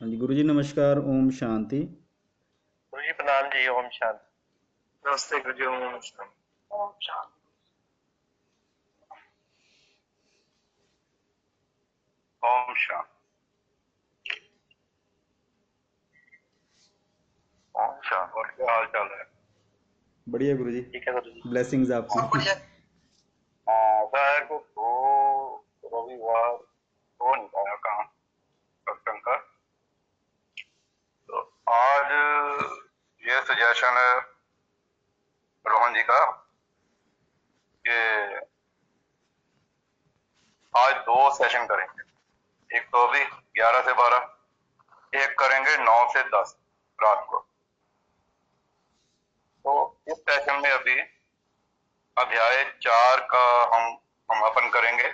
हाँ जी, गुरु जी नमस्कार, ओम शांति। गुरु जी प्रणाम जी। ओम शांति। नमस्ते गुरु जी। ओम शांति। ओम शांति। ओम शांति। ओम शांति। और क्या हाल चाल है? बढ़िया गुरु जी। ठीक है गुरु जी। ब्लेसिंग्स आपकी। बहुत बढ़िया। ऐसा है कि दो रविवार हो नहीं पाया काम सत्संग का। तो आज ये सजेशन है रोहन जी का कि आज दो सेशन करेंगे। एक तो अभी 11 से 12, एक करेंगे 9 से 10 रात को। तो इस सेशन में अभी अध्याय 4 का हम समापन करेंगे,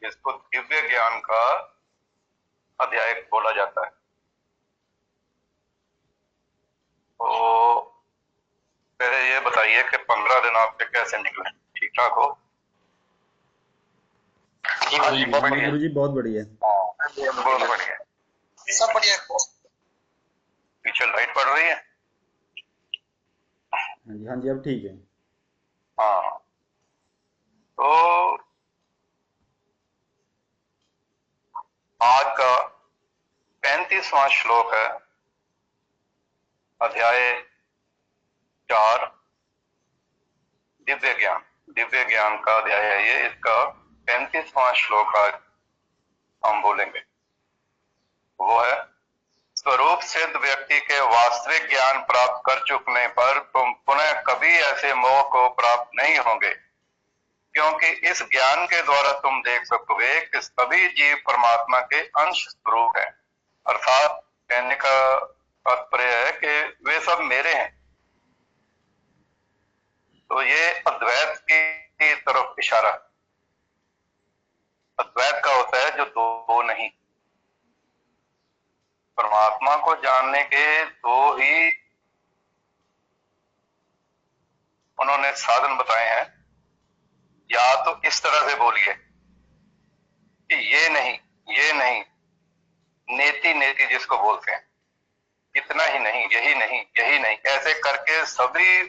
जिसको दिव्य ज्ञान का अध्याय बोला जाता है। तो पहले ये बताइए कि 15 दिन आपके कैसे निकले? ठीक ठाक हो? जी हाँ गुरु जी जी, बहुत हाँ जी बढ़िया। गुरु जी, बहुत बढ़िया। बहुत बढ़िया। सब बढ़िया। पीछे लाइट पड़ रही है। हाँ जी, हाँ जी, अब ठीक है। हाँ। तो आज का 35वां श्लोक है, अध्याय 4, दिव्य ज्ञान। दिव्य ज्ञान का अध्याय है ये। इसका 35वां श्लोक आज हम बोलेंगे। वो है, स्वरूप सिद्ध व्यक्ति के वास्तविक ज्ञान प्राप्त कर चुकने पर तुम पुनः कभी ऐसे मोह को प्राप्त नहीं होंगे, क्योंकि इस ज्ञान के द्वारा तुम देख सकोगे कि सभी जीव परमात्मा के अंश स्वरूप हैं। अर्थात कहने का तात्पर्य है कि वे सब मेरे हैं। तो ये अद्वैत की तरफ इशारा। अद्वैत का होता है जो दो नहीं। परमात्मा को जानने के दो ही उन्होंने साधन बताए हैं। या तो इस तरह से बोलिए कि ये नहीं, नेति नेति जिसको बोलते हैं, इतना ही नहीं, यही नहीं, यही नहीं, ऐसे करके सभी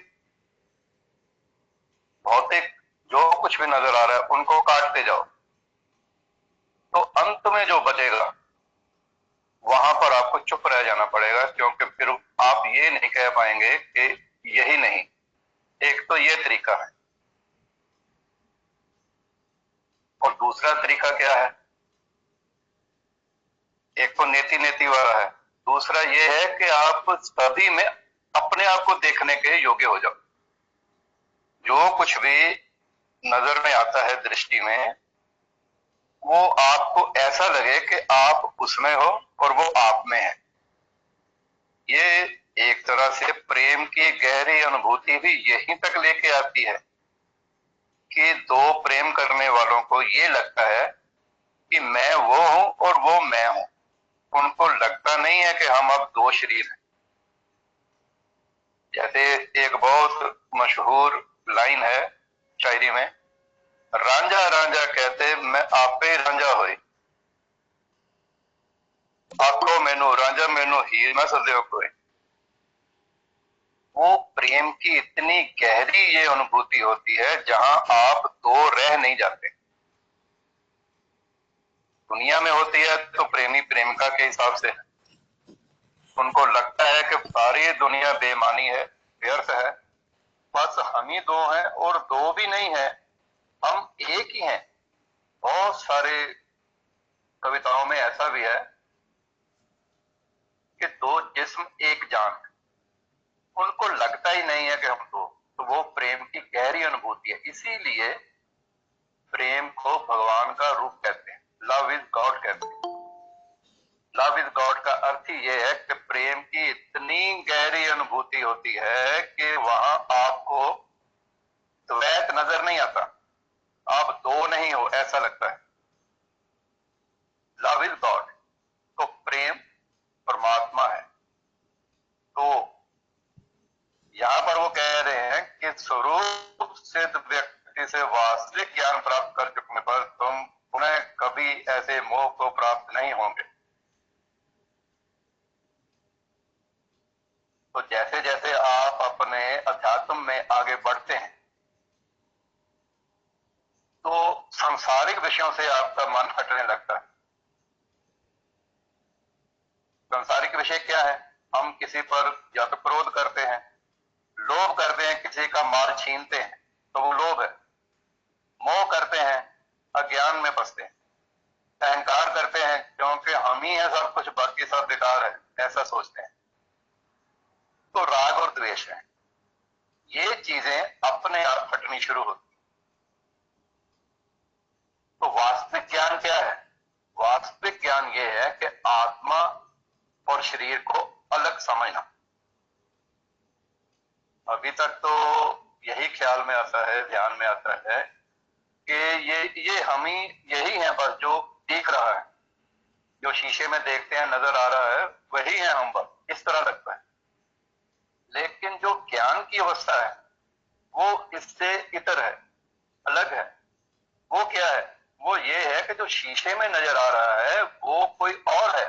भौतिक जो कुछ भी नजर आ रहा है उनको काटते जाओ, तो अंत में जो बचेगा वहां पर आपको चुप रह जाना पड़ेगा, क्योंकि फिर आप ये नहीं कह पाएंगे कि यही नहीं। एक तो ये तरीका है, और दूसरा तरीका क्या है? एक तो नेति नेति वाला है, दूसरा ये है कि आप सभी में अपने आप को देखने के योग्य हो जाओ। जो कुछ भी नजर में आता है दृष्टि में, वो आपको ऐसा लगे कि आप उसमें हो और वो आप में है। ये एक तरह से प्रेम की गहरी अनुभूति भी यहीं तक लेके आती है कि दो प्रेम करने वालों को ये लगता है कि मैं वो हूं और वो मैं हूं। उनको लगता नहीं है कि हम अब दो शरीर हैं। जैसे एक बहुत मशहूर लाइन है शायरी में, रांझा रांझा कहते मैं आपे रांझा होए, आखो मैनू रांझा मैनू हीर ना सदैव कोई। वो प्रेम की इतनी गहरी ये अनुभूति होती है जहां आप दो रह नहीं जाते। दुनिया में होती है तो प्रेमी प्रेमिका के हिसाब से, उनको लगता है कि सारी दुनिया बेमानी है, व्यर्थ है, बस हम ही दो हैं, और दो भी नहीं है, हम एक ही हैं। बहुत सारे कविताओं में ऐसा भी है कि दो जिस्म एक जान है। उनको लगता ही नहीं है कि हम दो। तो वो प्रेम की गहरी अनुभूति है। इसीलिए प्रेम को भगवान का रूप कहते हैं, लव इज गॉड कहते हैं। लव इज गॉड का अर्थ ही यह है कि प्रेम की इतनी गहरी अनुभूति होती है कि वहां आपको द्वैत नजर नहीं आता, आप दो नहीं हो ऐसा लगता है। लव इज गॉड, तो प्रेम परमात्मा है। तो यहां पर वो कह रहे हैं कि स्वरूप सिद्ध व्यक्ति से वास्तविक ज्ञान प्राप्त कर चुकने पर तुम पुनः कभी ऐसे मोह को प्राप्त नहीं होंगे। तो जैसे जैसे आप अपने अध्यात्म में आगे बढ़ते हैं तो सांसारिक विषयों से आपका मन हटने लगता है। सांसारिक विषय क्या है? हम किसी पर या तो क्रोध करते हैं, लोभ करते हैं, किसी का माल छीनते हैं तो वो लोभ है। मोह करते हैं, अज्ञान में फंसते हैं। अहंकार करते हैं क्योंकि हम ही है सब कुछ, बाकी सब बेकार है, ऐसा सोचते हैं। तो राग और द्वेष है। ये चीजें अपने आप हटनी शुरू होती। तो वास्तविक ज्ञान क्या है? वास्तविक ज्ञान ये है कि आत्मा और शरीर को अलग समझना। अभी तक तो यही ख्याल में आता है, ध्यान में आता है कि ये हम ही यही है बस जो दिख रहा है, जो शीशे में देखते हैं नजर आ रहा है वही है हम, बस इस तरह लगता है। लेकिन जो ज्ञान की अवस्था है वो इससे इतर है, अलग है। वो क्या है? वो ये है कि जो शीशे में नजर आ रहा है वो कोई और है,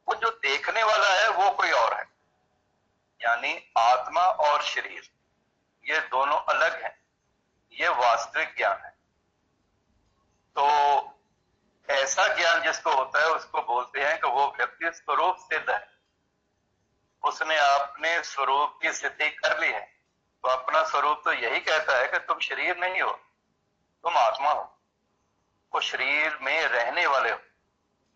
वो जो देखने वाला है वो कोई और है। यानी आत्मा और शरीर ये दोनों अलग हैं। ये वास्तविक ज्ञान है। तो ऐसा ज्ञान जिसको होता है उसको बोलते हैं कि वो व्यक्ति स्वरूप सिद्ध है। उसने अपने स्वरूप की सिद्धि कर ली है। तो अपना स्वरूप तो यही कहता है कि तुम शरीर नहीं हो, तुम आत्मा हो। वो शरीर में रहने वाले हो।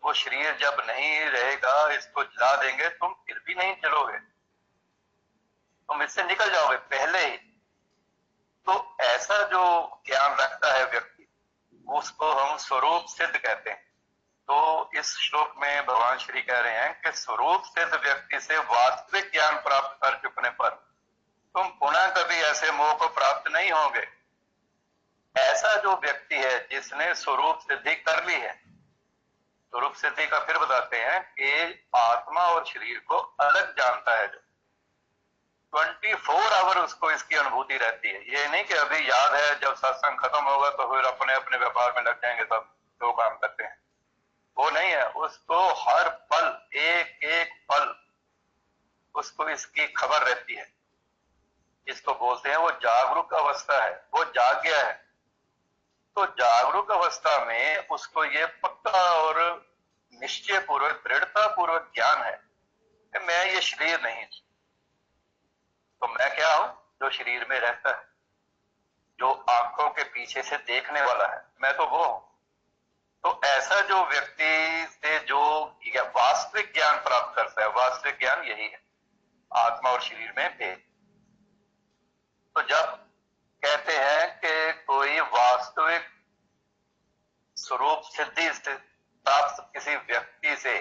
वो शरीर जब नहीं रहेगा, इसको जला देंगे, तुम फिर भी नहीं चलोगे, तुम इससे निकल जाओगे पहले ही। तो ऐसा जो ज्ञान रखता है व्यक्ति उसको हम स्वरूप सिद्ध कहते हैं। तो इस श्लोक में भगवान श्री कह रहे हैं कि स्वरूप सिद्ध व्यक्ति से वास्तविक ज्ञान प्राप्त कर चुकने पर तुम पुनः कभी ऐसे मोह को प्राप्त नहीं होगे। ऐसा जो व्यक्ति है जिसने स्वरूप सिद्धि कर ली है, स्वरूप सिद्धि का फिर बताते हैं कि आत्मा और शरीर को अलग जानता है, जो 24 आवर उसको इसकी अनुभूति रहती है। ये नहीं कि अभी याद है जब सत्संग खत्म होगा तो फिर अपने अपने व्यापार में लग जाएंगे, सब जो काम करते हैं, वो नहीं है। उसको हर पल, एक एक पल उसको इसकी खबर रहती है। इसको बोलते हैं वो जागरूक अवस्था है, वो जाग गया है। तो जागरूक अवस्था में उसको ये पक्का और निश्चय पूर्वक, दृढ़ता पूर्वक ज्ञान है कि मैं ये शरीर नहीं, तो मैं क्या हूं? जो शरीर में रहता है, जो आंखों के पीछे से देखने वाला है, मैं तो वो हूं। तो ऐसा जो व्यक्ति से जो वास्तविक ज्ञान प्राप्त करता है, वास्तविक ज्ञान यही है, आत्मा और शरीर में भेद। तो जब कहते हैं कि कोई वास्तविक स्वरूप सिद्धि से प्राप्त किसी व्यक्ति से,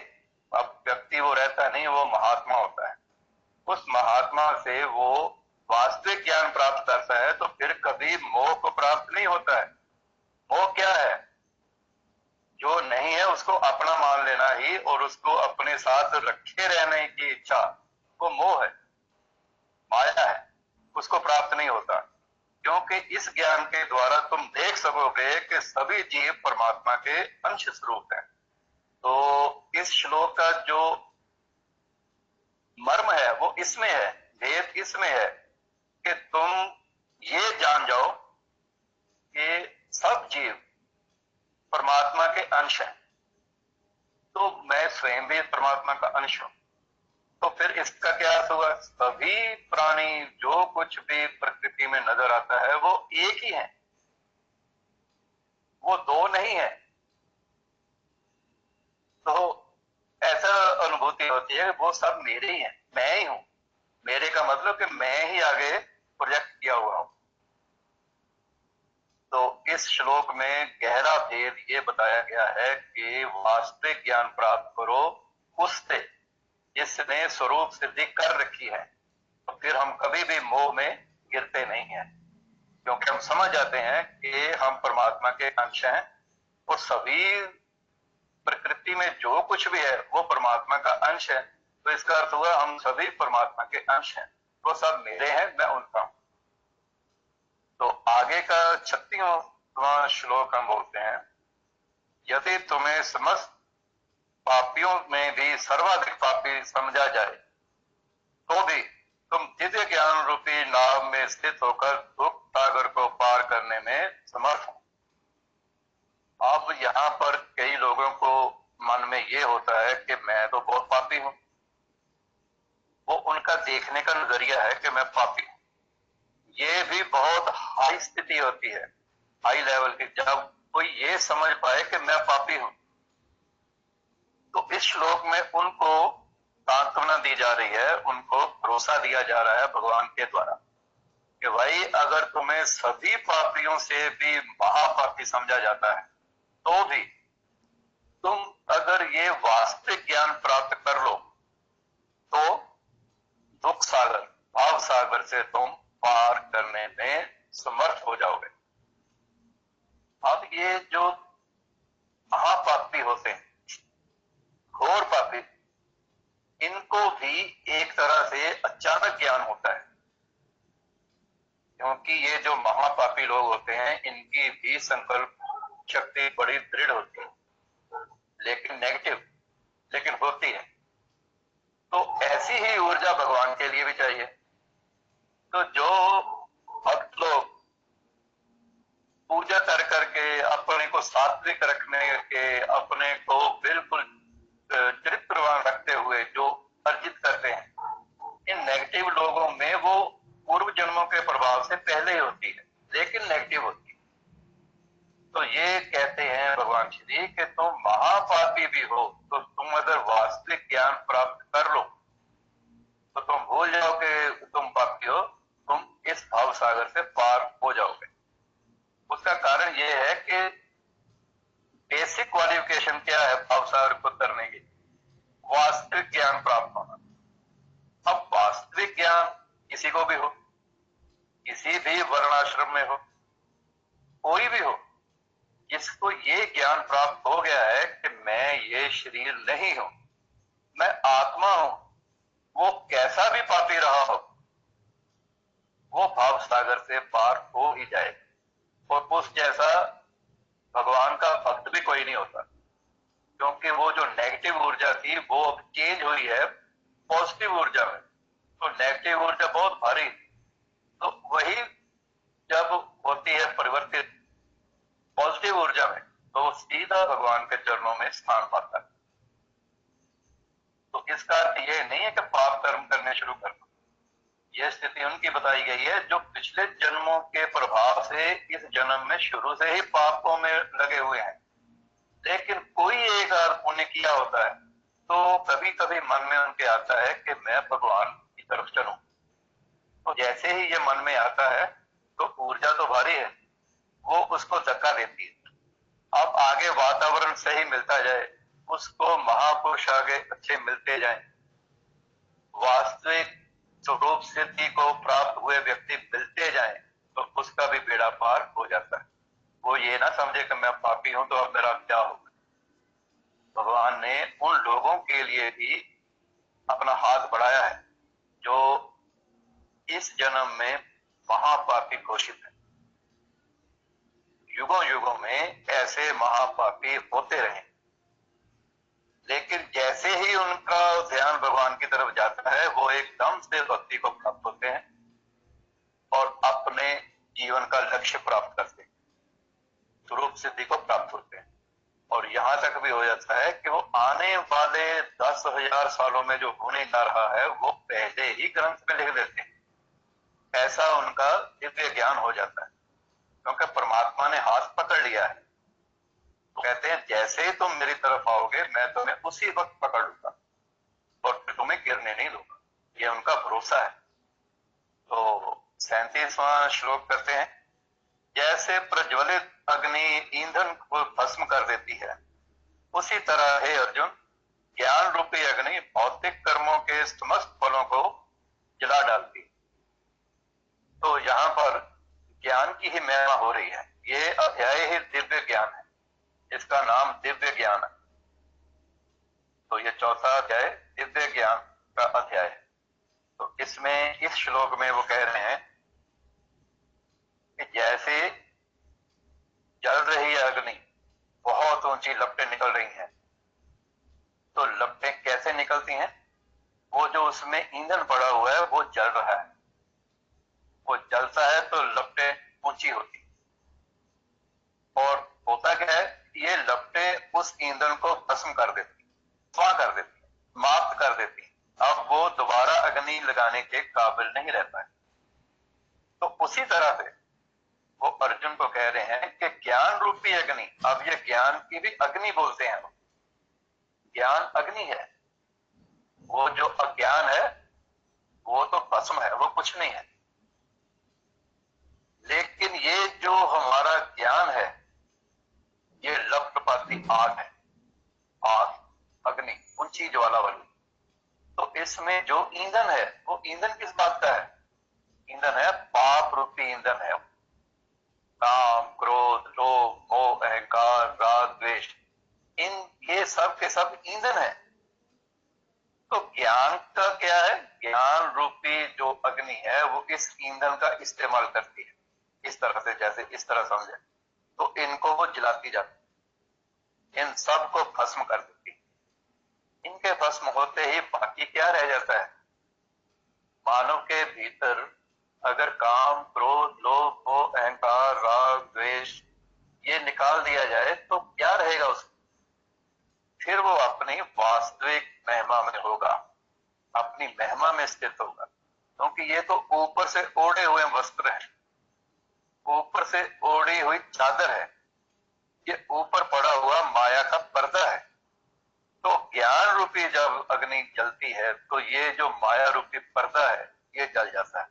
अब व्यक्ति वो रहता नहीं, वो महात्मा होता है, उस महात्मा से वो वास्तविक ज्ञान प्राप्त करता है तो फिर कभी मोह को प्राप्त नहीं होता है। मोह क्या है? जो नहीं है उसको अपना मान लेना ही और उसको अपने साथ रखे रहने की इच्छा, वो मोह है, माया है, उसको प्राप्त नहीं होता। क्योंकि इस ज्ञान के द्वारा तुम देख सकोगे कि सभी जीव परमात्मा के अंश स्वरूप हैं। तो इस श्लोक का जो मर्म है वो इसमें है, भेद इसमें है कि तुम ये जान जाओ कि सब जीव परमात्मा के अंश हैं। तो मैं स्वयं भी परमात्मा का अंश हूं। तो फिर इसका क्या अर्थ हुआ? सभी प्राणी जो कुछ भी प्रकृति में नजर आता है वो एक ही है, वो दो नहीं है। तो ऐसा अनुभूति होती है वो सब मेरे ही हैं, मैं ही हूं। मेरे का मतलब कि मैं ही आगे प्रोजेक्ट किया हुआ हूं। तो इस श्लोक में गहरा भेद ये बताया गया है कि वास्तविक ज्ञान प्राप्त करो उससे जिसने स्वरूप सिद्धि कर रखी है। तो फिर हम कभी भी मोह में गिरते नहीं हैं, क्योंकि हम समझ जाते हैं कि हम परमात्मा के अंश हैं और सभी प्रकृति में जो कुछ भी है वो परमात्मा का अंश है। तो इसका अर्थ हुआ हम सभी परमात्मा के अंश हैं, वो सब मेरे हैं, मैं उनका हूं। तो आगे का 36वां श्लोक हम बोलते हैं, यदि तुम्हें समस्त पापियों में भी सर्वाधिक पापी समझा जाए तो भी तुम दिव्य ज्ञान रूपी नाव में स्थित होकर दुख सागर को पार करने में समर्थ हो। अब यहाँ पर कई लोगों को मन में ये होता है कि मैं तो बहुत पापी हूं। वो उनका देखने का नजरिया है कि मैं पापी हूं। ये भी बहुत हाई स्थिति होती है, हाई लेवल की, जब कोई ये समझ पाए कि मैं पापी हूं। तो इस श्लोक में उनको सांत्वना दी जा रही है, उनको भरोसा दिया जा रहा है भगवान के द्वारा कि भाई अगर तुम्हें सभी पापियों से भी महापापी समझा जाता है तो भी तुम अगर ये वास्तविक ज्ञान प्राप्त कर लो तो दुख सागर, भाव सागर से तुम पार करने में समर्थ हो जाओगे। अब ये जो महापापी होते हैं, घोर पापी, इनको भी एक तरह से अचानक ज्ञान होता है, क्योंकि ये जो महापापी लोग होते हैं इनकी भी संकल्प शक्ति बड़ी दृढ़ होती है, लेकिन नेगेटिव, लेकिन होती है। तो ऐसी ही ऊर्जा भगवान के लिए भी चाहिए। तो जो भक्त लोग पूजा कर करके अपने को सात्विक रखने के, अपने को बिल्कुल चरित्रवान रखते हुए जो अर्जित करते हैं, इन नेगेटिव लोगों में वो पूर्व जन्मों के प्रभाव से पहले ही होती है, लेकिन नेगेटिव होती है। तो ये कहते हैं भगवान श्री कि तुम महापापी भी हो तो तुम अगर वास्तविक ज्ञान प्राप्त कर लो तो तुम भूल जाओगे तुम पापी हो, तुम इस भाव सागर से पार हो जाओगे। उसका कारण यह है कि बेसिक क्वालिफिकेशन क्या है भाव सागर को उतरने की? वास्तविक ज्ञान प्राप्त होना। अब वास्तविक ज्ञान किसी को भी हो, किसी भी वर्णाश्रम में हो, कोई भी हो, जिसको ये ज्ञान प्राप्त हो गया है कि मैं ये शरीर नहीं हूं, मैं आत्मा हूं, वो कैसा भी पापी रहा हो वो भाव सागर से पार हो ही जाए। और उस जैसा भगवान का भक्त भी कोई नहीं होता, क्योंकि वो जो नेगेटिव ऊर्जा थी वो अब चेंज हुई है पॉजिटिव ऊर्जा में। तो नेगेटिव ऊर्जा बहुत भारी, तो वही जब होती है परिवर्तित पॉजिटिव ऊर्जा में तो सीधा भगवान के चरणों में स्थान पाता है। तो इसका अर्थ ये नहीं है कि पाप कर्म करने शुरू कर दो। यह स्थिति उनकी बताई गई है जो पिछले जन्मों के प्रभाव से इस जन्म में शुरू से ही पापों में लगे हुए हैं, लेकिन कोई एक पुण्य किया होता है तो कभी कभी मन में उनके आता है कि मैं भगवान की तरफ चलूं। तो जैसे ही ये मन में आता है तो ऊर्जा तो भारी है, वो उसको धक्का देती है। अब आगे वातावरण सही मिलता जाए, उसको महापुरुष आगे अच्छे मिलते जाएं, वास्तविक स्वरूप सिद्धि को प्राप्त हुए व्यक्ति मिलते जाएं, तो उसका भी बेड़ा पार हो जाता है। वो ये ना समझे कि मैं पापी हूं तो अब मेरा क्या होगा। भगवान ने उन लोगों के लिए भी अपना हाथ बढ़ाया है जो इस जन्म में महापापी घोषित है। युगों युगों में ऐसे महापापी होते रहे, लेकिन जैसे ही उनका ध्यान भगवान की तरफ जाता है वो एकदम से भक्ति को प्राप्त होते हैं और अपने जीवन का लक्ष्य प्राप्त करते हैं, स्वरूप सिद्धि को प्राप्त होते हैं। और यहां तक भी हो जाता है कि वो आने वाले 10,000 सालों में जो होने जा रहा है वो पहले ही ग्रंथ में लिख देते हैं। ऐसा उनका दिव्य ज्ञान हो जाता है, क्योंकि परमात्मा ने हाथ पकड़ लिया है। तो कहते हैं जैसे ही तुम मेरी तरफ आओगे मैं तुम्हें उसी वक्त पकड़ लूंगा और फिर तुम्हें गिरने नहीं दूंगा। ये उनका भरोसा है। तो 37वां श्लोक करते हैं, जैसे प्रज्वलित अग्नि ईंधन को भस्म कर देती है, उसी तरह हे अर्जुन ज्ञान रूपी अग्नि भौतिक कर्मों के समस्त फलों को जला डालती है। तो यहाँ पर ज्ञान की ही महिमा हो रही है। ये अध्याय ही दिव्य ज्ञान है, इसका नाम दिव्य ज्ञान है। तो ये चौथा अध्याय दिव्य ज्ञान का अध्याय है। तो इसमें इस श्लोक में वो कह रहे हैं कि जैसे जल रही अग्नि, बहुत ऊंची लपटें निकल रही हैं। तो लपटें कैसे निकलती हैं? वो जो उसमें ईंधन पड़ा हुआ है वो जल रहा है, वो जलता है तो लपटें ऊंची होती, और होता क्या है, ये लपटें उस ईंधन को भस्म कर देती, स्वाह कर देती, समाप्त कर देती। अब वो दोबारा अग्नि लगाने के काबिल नहीं रहता है। तो उसी तरह से वो अर्जुन को कह रहे हैं कि ज्ञान रूपी अग्नि, अब ये ज्ञान की भी अग्नि बोलते हैं, ज्ञान अग्नि है, वो जो अज्ञान है वो तो भस्म है, वो कुछ नहीं है। लेकिन ये जो हमारा ज्ञान है ये लपटपाती आग है, आग, अग्नि, ऊंची ज्वाला वाली। तो इसमें जो ईंधन है वो ईंधन किस बात का है? ईंधन है पाप रूपी ईंधन है, काम, क्रोध, लोभ, मोह, अहंकार, राग, द्वेष, इन ये सब के सब ईंधन है। तो ज्ञान का क्या है? ज्ञान रूपी जो अग्नि है वो इस ईंधन का इस्तेमाल करती है, इस तरह से, जैसे इस तरह समझे, तो इनको वो जलाती जाती, इन सब को भस्म कर देती। इनके भस्म होते ही बाकी क्या रह जाता है? मानव के भीतर अगर काम, क्रोध, लोभ, मोह, अहंकार, राग, द्वेष ये निकाल दिया जाए तो क्या रहेगा उसमें? फिर वो अपनी वास्तविक महिमा में होगा, अपनी महिमा में स्थित होगा। क्योंकि ये तो ऊपर से ओढ़े हुए वस्त्र है, ऊपर से ओढ़ी हुई चादर है, ये ऊपर पड़ा हुआ माया का पर्दा है। तो ज्ञान रूपी जब अग्नि जलती है तो ये जो माया रूपी पर्दा है ये जल जाता है।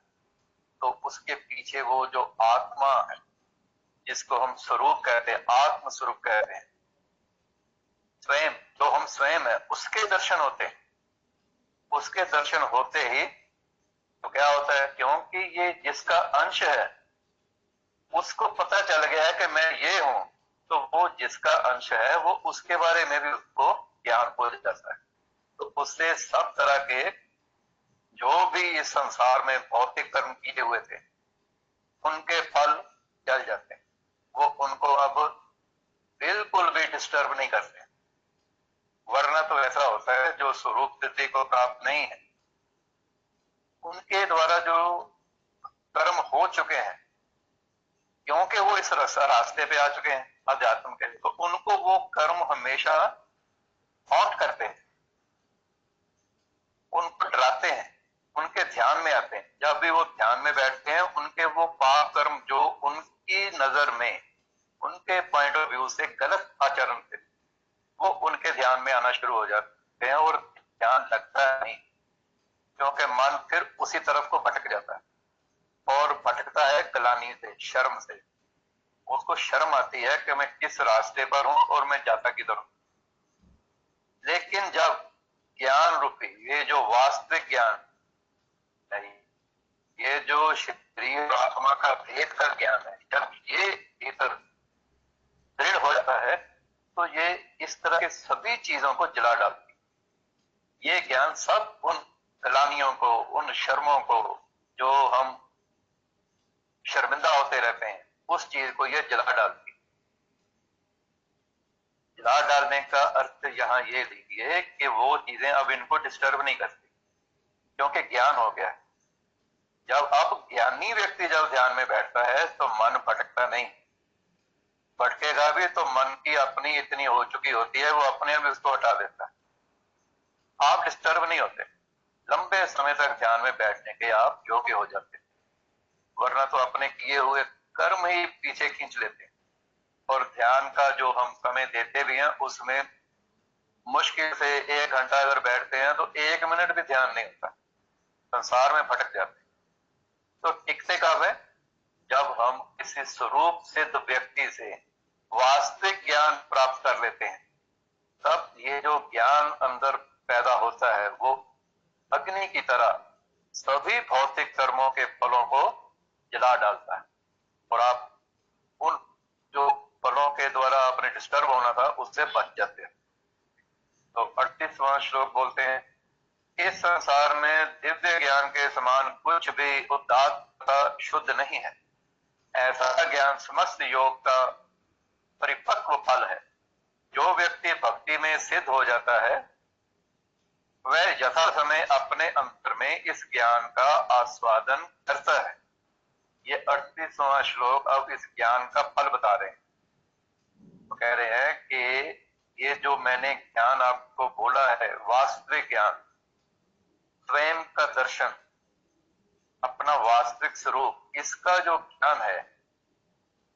तो उसके पीछे वो जो आत्मा है जिसको हम स्वरूप कहते हैं, आत्म स्वरूप कहते हैं, स्वयं जो हम स्वयं है, उसके दर्शन होते हैं। उसके दर्शन होते ही तो क्या होता है, क्योंकि ये जिसका अंश है उसको पता चल गया है कि मैं ये हूं, तो वो जिसका अंश है वो उसके बारे में भी उसको ज्ञान हो जाता है। तो उससे सब तरह के जो भी इस संसार में भौतिक कर्म किए हुए थे उनके फल जल जाते हैं, वो उनको अब बिल्कुल भी डिस्टर्ब नहीं करते। वरना तो ऐसा होता है जो स्वरूप सिद्धि को प्राप्त नहीं है उनके द्वारा जो कर्म हो चुके हैं, क्योंकि वो इस रास्ते पे आ चुके हैं अध्यात्म के, तो उनको वो कर्म हमेशा हॉन्ट करते हैं, उनको डराते हैं, उनके ध्यान में आते हैं। जब भी वो ध्यान में बैठते हैं उनके वो पाप कर्म जो उनकी नजर में, उनके पॉइंट ऑफ व्यू से गलत आचरण थे, वो उनके ध्यान में आना शुरू हो जाते हैं और ध्यान लगता नहीं, क्योंकि मन फिर उसी तरफ को भटक जाता है और भटकता है ग्लानि से, शर्म से। उसको शर्म आती है कि मैं किस रास्ते पर हूं और मैं जाता किधर हूं। लेकिन जब ज्ञान रूपी ये जो वास्तविक ज्ञान नहीं, ये जो शरीर और आत्मा का भेद का ज्ञान है, जब ये भीतर दृढ़ हो जाता है तो ये इस तरह के सभी चीजों को जला डालती है। ये ज्ञान सब उन ग्लानियों को, उन शर्मों को, जो हम शर्मिंदा होते रहते हैं, उस चीज को ये जला डालती है। जला डालने का अर्थ यहां ये लीजिए कि वो चीजें अब इनको डिस्टर्ब नहीं करती, क्योंकि ज्ञान हो गया है। जब अब ज्ञानी व्यक्ति जब ध्यान में बैठता है तो मन भटकता नहीं, भटकेगा भी तो मन की अपनी इतनी हो चुकी होती है, वो अपने आप उसको हटा देता है। आप डिस्टर्ब नहीं होते, लंबे समय तक ध्यान में बैठने के आप योग्य हो जाते, वरना तो अपने किए हुए कर्म ही पीछे खींच लेते हैं। और ध्यान का जो हम समय देते भी हैं उसमें मुश्किल से 1 घंटा अगर बैठते हैं तो 1 मिनट भी ध्यान नहीं होता, संसार में भटक जाते हैं। तो टिकते कब है? जब हम किसी स्वरूप सिद्ध व्यक्ति से वास्तविक ज्ञान प्राप्त कर लेते हैं, तब ये जो ज्ञान अंदर पैदा होता है वो अग्नि की तरह सभी भौतिक कर्मों के फलों को जला डालता है, और आप उन जो फलों के द्वारा आपने डिस्टर्ब होना था उससे बच जाते हैं। तो 38वां श्लोक बोलते हैं, इस संसार में दिव्य ज्ञान के समान कुछ भी उदात्त तथा शुद्ध नहीं है। ऐसा ज्ञान समस्त योग का परिपक्व फल है। जो व्यक्ति भक्ति में सिद्ध हो जाता है वह यथा समय अपने अंतर में इस ज्ञान का आस्वादन करता है। ये 38वां श्लोक अब इस ज्ञान का फल बता रहे हैं। तो कह रहे हैं कि ये जो मैंने ज्ञान आपको बोला है, वास्तविक ज्ञान, स्वयं का दर्शन, अपना वास्तविक स्वरूप, इसका जो ज्ञान है,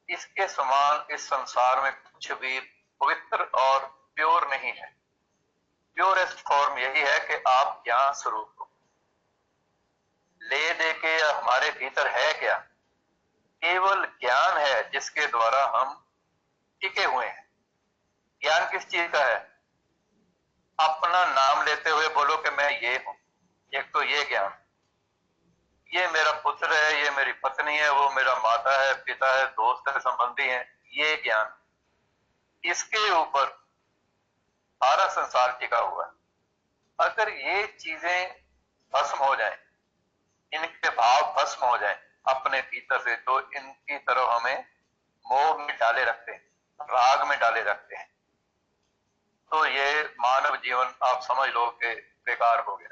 इसके समान इस संसार में कुछ भी पवित्र और प्योर नहीं है। प्योरेस्ट फॉर्म यही है कि आप ज्ञान स्वरूप हो। ले दे के हमारे भीतर है क्या? केवल ज्ञान है जिसके द्वारा हम टिके हुए हैं। ज्ञान किस चीज का है? अपना नाम लेते हुए बोलो कि मैं ये हूं। एक तो ये ज्ञान, ये मेरा पुत्र है, ये मेरी पत्नी है, वो मेरा माता है, पिता है, दोस्त है, संबंधी है, ये ज्ञान। इसके ऊपर सारा संसार टिका हुआ है। अगर ये चीजें भस्म हो जाएं, इनके भाव भस्म हो जाएं अपने भीतर से, तो इनकी तरफ हमें मोह में डाले रखते हैं, राग में डाले रखते हैं, तो ये मानव जीवन आप समझ लो कि बेकार हो गया।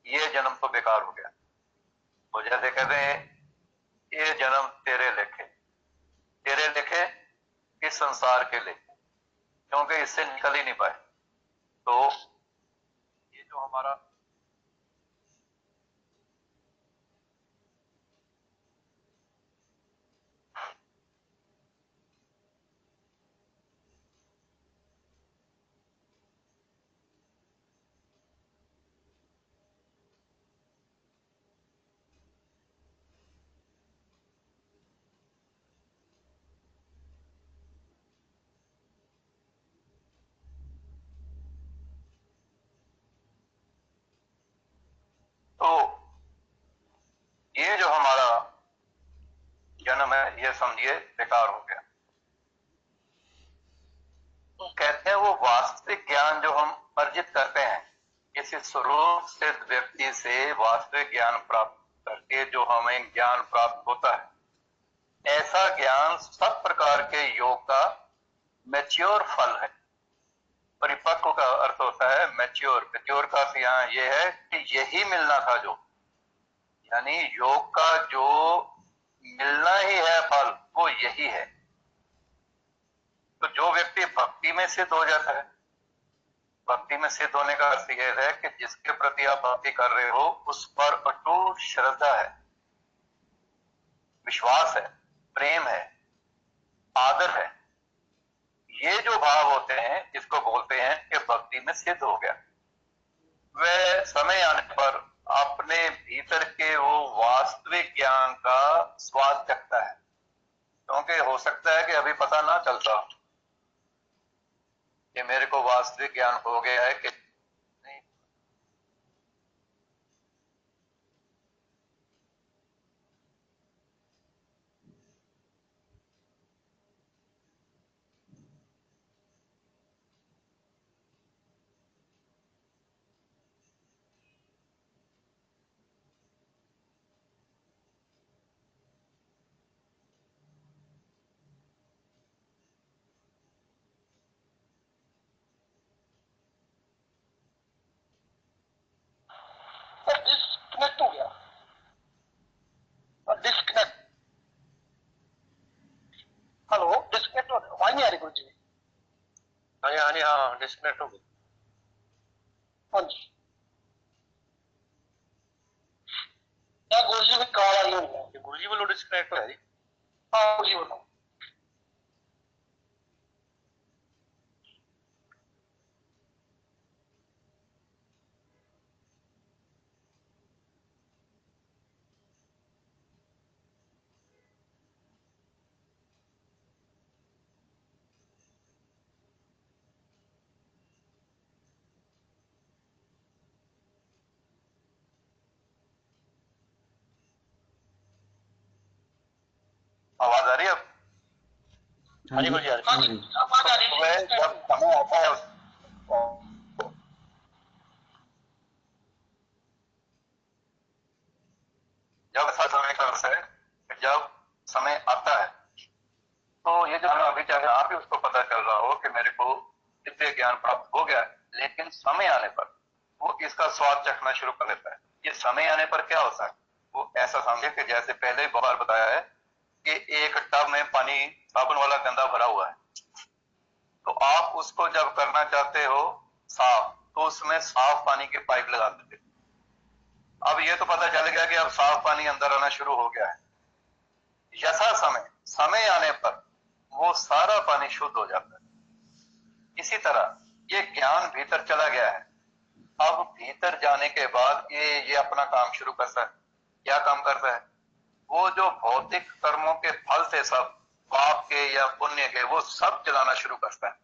ये जन्म तो बेकार हो गया। तो जैसे कहते हैं, ये जन्म तेरे लिखे इस संसार के लिए, क्योंकि इससे निकल ही नहीं पाए। तो ये जो हमारा तो ये जो हमारा जन्म है, ये समझिए बेकार हो गया। तो कहते हैं वो वास्तविक ज्ञान जो हम अर्जित करते हैं, किसी स्वरूप सिद्ध व्यक्ति से वास्तविक ज्ञान प्राप्त करके जो हमें ज्ञान प्राप्त होता है, ऐसा ज्ञान सब प्रकार के योग का मैच्योर फल है। परिपक्व का अर्थ होता है मैच्योर। मैच्योर का अर्थ यहाँ ये है कि यही मिलना था, जो यानी योग का जो मिलना ही है फल, वो यही है। तो जो व्यक्ति भक्ति में सिद्ध हो जाता है, भक्ति में सिद्ध होने का अर्थ यह है कि जिसके प्रति आप भक्ति कर रहे हो उस पर अटूट श्रद्धा है, विश्वास है, प्रेम है, आदर है। ये जो भाव होते हैं, इसको बोलते हैं कि भक्ति में सिद्ध हो गया। वह समय आने पर अपने भीतर के वो वास्तविक ज्ञान का स्वाद चखता है। क्योंकि हो सकता है कि अभी पता ना चलता कि मेरे को वास्तविक ज्ञान हो गया है कि नहीं। डिस्कनेक्ट हो गया, डिस्कनेक्ट। हेलो, डिस्कनेक्ट हो गया, आवाज नहीं आ रही गुरु जी। हाँ हाँ हाँ, डिस्कनेक्ट हो गया। हाँ जी, क्या गुरु जी की कॉल आई हुई है? गुरु जी वालों डिस्कनेक्ट है जी। हाँ गुरु जी बोलो। आवाज आ रही है अब? हाँ हाँ जी जी। गुरु जी आ हाँ रही जी। है। आवाज आ रही है। जब समय आता है, जब ऐसा समय का अर्थ है, जब समय आता है, तो ये जो अभी चाहे आप ही उसको पता चल रहा हो कि मेरे को दिव्य ज्ञान प्राप्त हो गया, लेकिन समय आने पर वो इसका स्वाद चखना शुरू कर लेता है। ये समय आने पर क्या होता है, वो ऐसा समझे कि जैसे पहले बहुत बार बताया है कि एक टब में पानी साबुन वाला गंदा भरा हुआ है, तो आप उसको जब करना चाहते हो साफ, तो उसमें साफ पानी के पाइप लगा देते। अब ये तो पता चल गया कि अब साफ पानी अंदर आना शुरू हो गया है। यथा समय, समय आने पर वो सारा पानी शुद्ध हो जाता है। इसी तरह ये ज्ञान भीतर चला गया है। अब भीतर जाने के बाद ये अपना काम शुरू करता है। क्या काम करता है, वो जो भौतिक कर्मों के फल थे सब, पाप के या पुण्य के, वो सब जलाना शुरू करता है।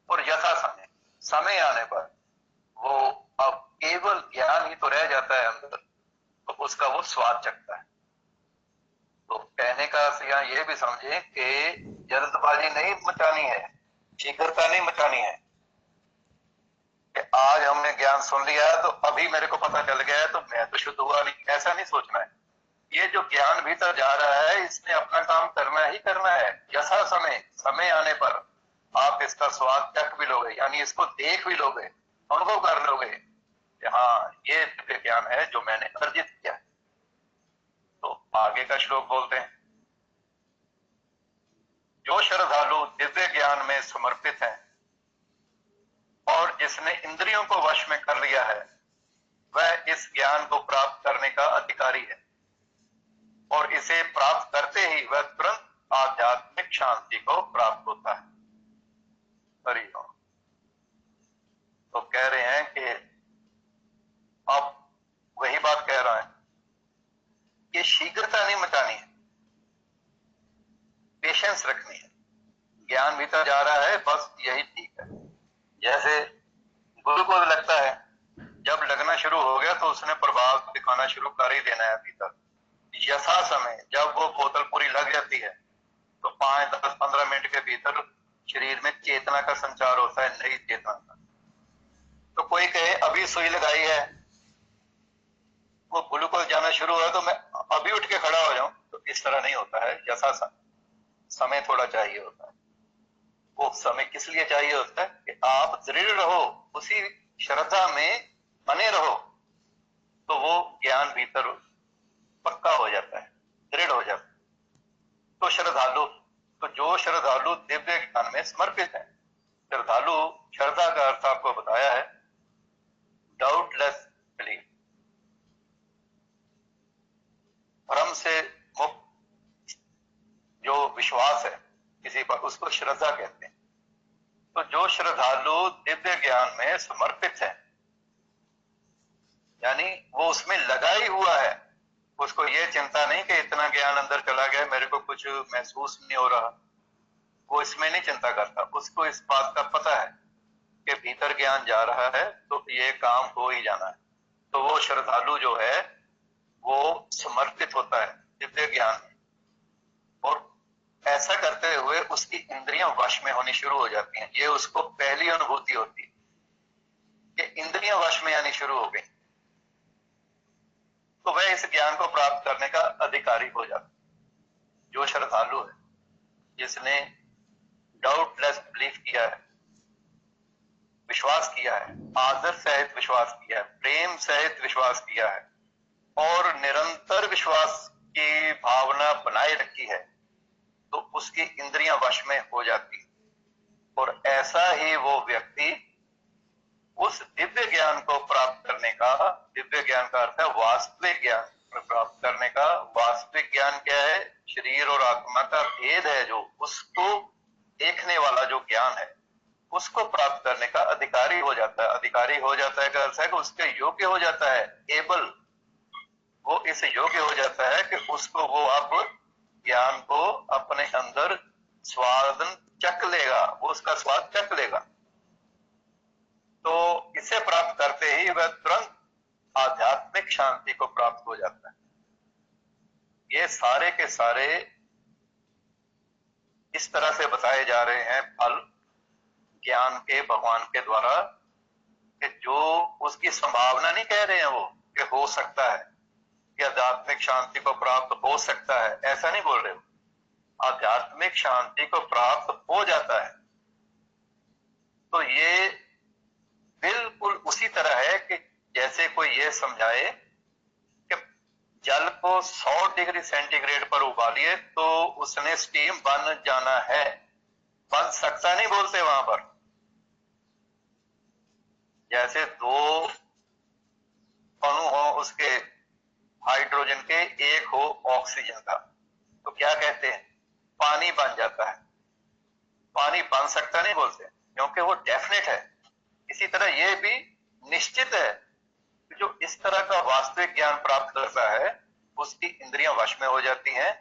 और यथा समय, समय आने पर वो अब केवल ज्ञान ही तो रह जाता है अंदर, तो उसका वो स्वाद चखता है। तो कहने का अर्थ यहाँ ये भी समझे कि जल्दबाजी नहीं मचानी है, शीघ्रता नहीं मचानी है कि आज हमने ज्ञान सुन लिया तो अभी मेरे को पता चल गया है तो मैं तो शुद्ध हुआ नहीं, ऐसा नहीं सोचना है। ये जो ज्ञान भीतर जा रहा है इसने अपना काम करना ही करना है। यथा समय, समय आने पर आप इसका स्वाद चख भी लोगे, यानी इसको देख भी लोगे, अनुभव कर लोगे कि हाँ ये दिव्य ज्ञान है जो मैंने अर्जित किया। तो आगे का श्लोक बोलते हैं, जो श्रद्धालु दिव्य ज्ञान में समर्पित है और जिसने इंद्रियों को वश में कर लिया है, वह इस ज्ञान को प्राप्त करने का अधिकारी है और इसे प्राप्त करते ही वह तुरंत आध्यात्मिक शांति को प्राप्त होता है। हरि ओम। तो कह रहे हैं कि अब वही बात कह रहा है कि शीघ्रता नहीं मचानी है, पेशेंस रखनी है। ज्ञान भीतर जा रहा है, बस यही ठीक है। जैसे गुरु को भी लगता है, जब लगना शुरू हो गया तो उसने प्रभाव दिखाना शुरू कर ही देना है भीतर। यथा समय जब वो बोतल पूरी लग जाती है तो 5, 10, 15 मिनट के भीतर शरीर में चेतना का संचार होता है, नई चेतना का। तो कोई कहे अभी सुई लगाई है, वो ग्लूकोज जाना शुरू हुआ तो मैं अभी उठ के खड़ा हो जाऊं, तो इस तरह नहीं होता है। यथा समय थोड़ा चाहिए होता है। वो समय किस लिए चाहिए होता है कि आप दृढ़ रहो, उसी श्रद्धा में बने रहो, तो वो ज्ञान भीतर पक्का हो जाता है, दृढ़ हो जाता है। तो श्रद्धालु, तो जो श्रद्धालु दिव्य ज्ञान में समर्पित है, श्रद्धालु श्रद्धा का अर्थ आपको बताया है डाउटलेस बिलीफ, भ्रम से मुक्त जो विश्वास है किसी पर, उसको श्रद्धा कहते हैं। तो जो श्रद्धालु दिव्य ज्ञान में समर्पित है, यानी वो उसमें लगा ही हुआ है, उसको ये चिंता नहीं कि इतना ज्ञान अंदर चला गया मेरे को कुछ महसूस नहीं हो रहा, वो इसमें नहीं चिंता करता। उसको इस बात का पता है कि भीतर ज्ञान जा रहा है तो ये काम हो ही जाना है। तो वो श्रद्धालु जो है वो समर्पित होता है दिव्य ज्ञान में, और ऐसा करते हुए उसकी इंद्रियां वश में होनी शुरू हो जाती हैं। ये उसको पहली अनुभूति होती है कि इंद्रियां वश में आनी शुरू हो गई, तो वह इस ज्ञान को प्राप्त करने का अधिकारी हो जाता है। जो श्रद्धालु है, जिसने डाउटलेस बिलीफ किया है, विश्वास किया है, आदर सहित विश्वास किया है, प्रेम सहित विश्वास किया है और निरंतर विश्वास की भावना बनाए रखी है, तो उसकी इंद्रियां वश में हो जाती है। और ऐसा ही वो व्यक्ति उस दिव्य ज्ञान को प्राप्त करने का, दिव्य ज्ञान का अर्थ है वास्तविक ज्ञान प्राप्त करने का। वास्तविक ज्ञान क्या है, शरीर और आत्मा का भेद है, जो उसको देखने वाला जो ज्ञान है, उसको प्राप्त करने का अधिकारी हो जाता है। अधिकारी हो जाता है का अर्थ है कि उसके योग्य हो जाता है, एबल, वो इस योग्य हो जाता है कि उसको वो अब ज्ञान को अपने अंदर स्वादन चख लेगा, वो उसका स्वाद चख लेगा। तो इसे प्राप्त करते ही वह तुरंत आध्यात्मिक शांति को प्राप्त हो जाता है। ये सारे के सारे इस तरह से बताए जा रहे हैं फल ज्ञान के भगवान के द्वारा, कि जो उसकी संभावना नहीं कह रहे हैं वो कि हो सकता है कि आध्यात्मिक शांति को प्राप्त हो सकता है, ऐसा नहीं बोल रहे हो। आध्यात्मिक शांति को प्राप्त हो जाता है। तो ये बिल्कुल उसी तरह है कि जैसे कोई ये समझाए कि जल को 100 डिग्री सेंटीग्रेड पर उबालिए तो उसने स्टीम बन जाना है, बन सकता नहीं बोलते वहां पर। जैसे दो अणु हो उसके हाइड्रोजन के, एक हो ऑक्सीजन का, तो क्या कहते हैं, पानी बन जाता है। पानी बन सकता नहीं बोलते क्योंकि वो डेफिनेट है। इसी तरह ये भी निश्चित है कि जो इस तरह का वास्तविक ज्ञान प्राप्त करता है उसकी इंद्रियां वश में हो जाती हैं,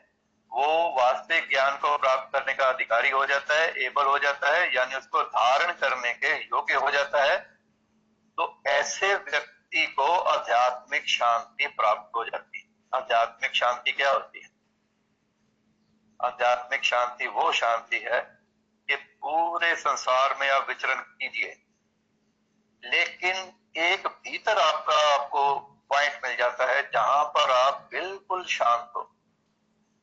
वो वास्तविक ज्ञान को प्राप्त करने का अधिकारी हो जाता है, एबल हो जाता है, यानी उसको धारण करने के योग्य हो जाता है। तो ऐसे व्यक्ति को आध्यात्मिक शांति प्राप्त हो जाती है। आध्यात्मिक शांति क्या होती है? आध्यात्मिक शांति वो शांति है कि पूरे संसार में आप विचरण कीजिए, लेकिन एक भीतर आपको पॉइंट मिल जाता है जहां पर आप बिल्कुल शांत हो,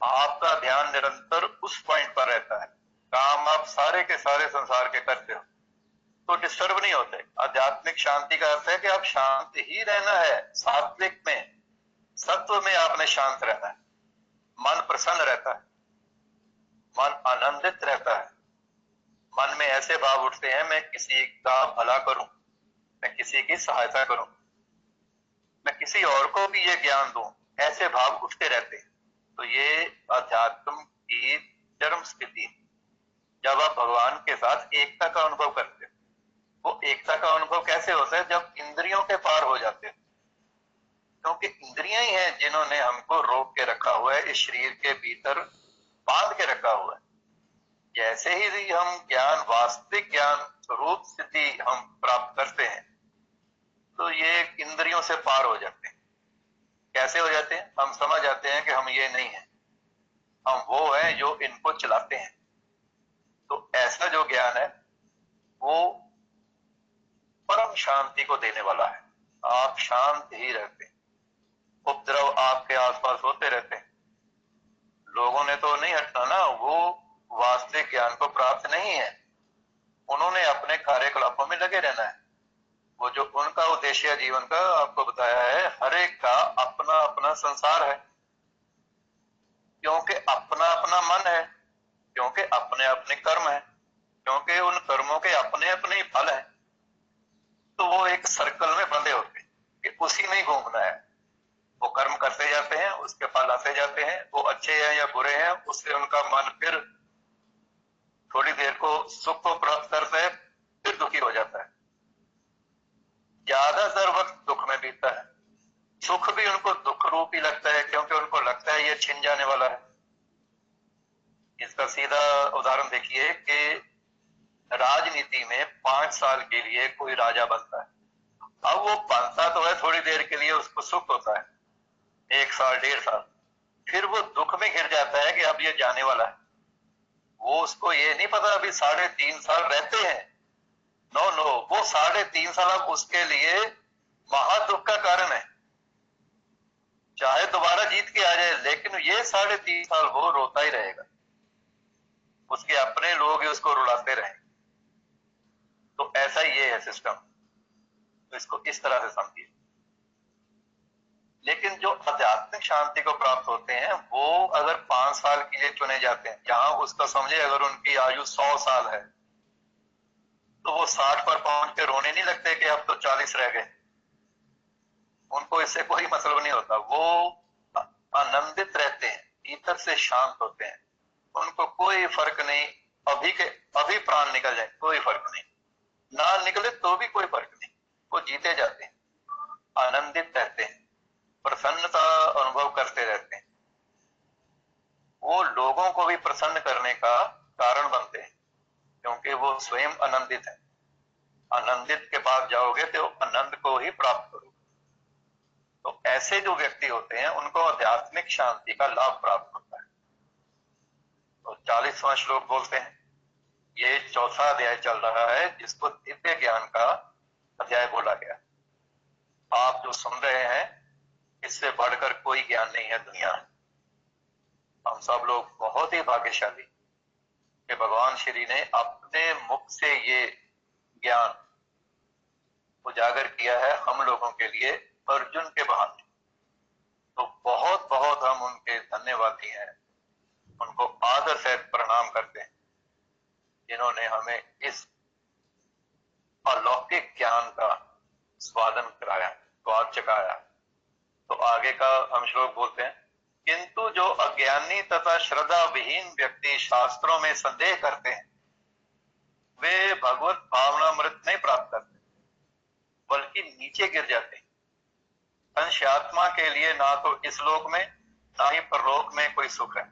आपका ध्यान निरंतर उस पॉइंट पर रहता है। काम आप सारे के सारे संसार के करते हो तो डिस्टर्ब नहीं होते। आध्यात्मिक शांति का अर्थ है कि आप शांत ही रहना है, सात्विक में, सत्व में आपने शांत रहना है। मन प्रसन्न रहता है, मन आनंदित रहता है, मन में ऐसे भाव उठते हैं मैं किसी का भला करूं, मैं किसी की सहायता करूं, मैं किसी और को भी ये ज्ञान दूं, ऐसे भाव उठते रहते हैं। तो ये अध्यात्म की चरम स्थिति है, जब आप भगवान के साथ एकता का अनुभव करते हो। वो एकता का अनुभव कैसे होता है? जब इंद्रियों के पार हो जाते हैं, क्योंकि इंद्रियां ही हैं जिन्होंने हमको रोक के रखा हुआ है, इस शरीर के भीतर बांध के रखा हुआ है। जैसे ही हम ज्ञान, वास्तविक ज्ञान स्वरूप सिद्धि हम प्राप्त करते हैं तो ये इंद्रियों से पार हो जाते हैं। कैसे हो जाते हैं? हम समझ जाते हैं कि हम ये नहीं है, हम वो हैं जो इनको चलाते हैं। तो ऐसा जो ज्ञान है वो परम शांति को देने वाला है। आप शांत ही रहते हैं, उपद्रव आपके आसपास होते रहते हैं, लोगों ने तो नहीं हटना ना, वो वास्तविक ज्ञान को प्राप्त नहीं है, उन्होंने अपने कार्यकलापों में लगे रहना है। वो जो उनका उद्देश्य जीवन का आपको बताया है, हर एक का अपना अपना संसार है, क्योंकि अपना अपना मन है, क्योंकि अपने अपने कर्म है, क्योंकि उन कर्मों के अपने अपने ही फल है। तो वो एक सर्कल में बंधे होते हैं कि उसी में ही घूमना है। वो कर्म करते जाते हैं, उसके फल आते जाते हैं, वो अच्छे हैं या बुरे हैं, उससे उनका मन फिर थोड़ी देर को सुख को प्राप्त करता है, फिर दुखी हो जाता है। ज्यादातर वक्त दुख में बीतता है। सुख भी उनको दुख रूप ही लगता है, क्योंकि उनको लगता है ये छिन जाने वाला है। इसका सीधा उदाहरण देखिए कि राजनीति में 5 साल के लिए कोई राजा बनता है। अब वो बनता तो है थोड़ी देर के लिए, उसको सुख होता है, 1 साल 1.5 साल, फिर वो दुख में घिर जाता है कि अब ये जाने वाला है। वो उसको ये नहीं पता अभी 3.5 साल रहते हैं। नो नो, वो 3.5 साल अब उसके लिए महादुख का कारण है। चाहे दोबारा जीत के आ जाए, लेकिन ये 3.5 साल वो रोता ही रहेगा, उसके अपने लोग ही उसको रुलाते रहे। तो ऐसा ही ये है सिस्टम, तो इसको इस तरह से समझिए। लेकिन जो आध्यात्मिक शांति को प्राप्त होते हैं वो अगर 5 साल के लिए चुने जाते हैं, जहां उसका समझे अगर उनकी आयु 100 साल है तो वो 60 पर पहुंच के रोने नहीं लगते कि अब तो 40 रह गए। उनको इससे कोई मतलब नहीं होता, वो आनंदित रहते हैं, भीतर से शांत होते हैं। उनको कोई फर्क नहीं, अभी के अभी प्राण निकल जाए कोई फर्क नहीं, ना निकले तो भी कोई फर्क नहीं, वो जीते जाते हैं, आनंदित रहते हैं, प्रसन्नता अनुभव करते रहते हैं। वो लोगों को भी प्रसन्न करने का कारण बनते हैं, क्योंकि वो स्वयं आनंदित है। आनंदित के पास जाओगे तो आनंद को ही प्राप्त करोगे। तो ऐसे जो व्यक्ति होते हैं उनको आध्यात्मिक शांति का लाभ प्राप्त होता है। तो 40वां श्लोक बोलते हैं, ये चौथा अध्याय चल रहा है जिसको दिव्य ज्ञान का अध्याय बोला गया। आप जो सुन रहे हैं इससे बढ़कर कोई ज्ञान नहीं है दुनिया में। हम सब लोग बहुत ही भाग्यशाली कि भगवान श्री ने अपने मुख से ये ज्ञान उजागर किया है हम लोगों के लिए अर्जुन के बहाने। तो बहुत बहुत हम उनके धन्यवादी हैं, उनको आदर से प्रणाम करते हैं जिन्होंने हमें इस अलौकिक ज्ञान का स्वादन कराया, स्वाद चखाया। तो आगे का हम श्लोक बोलते हैं, किंतु जो अज्ञानी तथा श्रद्धा विहीन व्यक्ति शास्त्रों में संदेह करते हैं वे भगवत भावनामृत नहीं प्राप्त करते बल्कि नीचे गिर जाते हैं। अंशात्मा के लिए ना तो इस लोक में ना ही परलोक में कोई सुख है।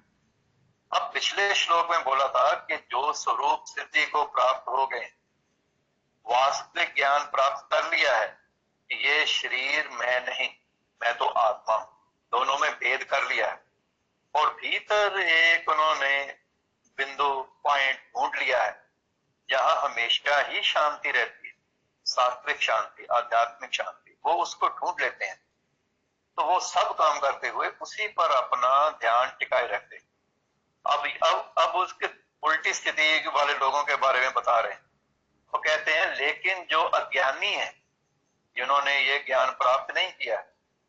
अब पिछले श्लोक में बोला था कि जो स्वरूप सिद्धि को प्राप्त हो गए, वास्तविक ज्ञान प्राप्त कर लिया है कि ये शरीर मैं नहीं, मैं तो आत्मा हूं, दोनों में भेद कर लिया है और भीतर एक उन्होंने बिंदु पॉइंट ढूंढ लिया है जहां हमेशा ही शांति रहती है, सात्विक शांति, आध्यात्मिक शांति, वो उसको ढूंढ लेते हैं। तो वो सब काम करते हुए उसी पर अपना ध्यान टिकाए रखते हैं। अब उसके उल्टी स्थिति वाले लोगों के बारे में बता रहे हैं। वो कहते हैं लेकिन जो अज्ञानी है, जिन्होंने ये ज्ञान प्राप्त नहीं किया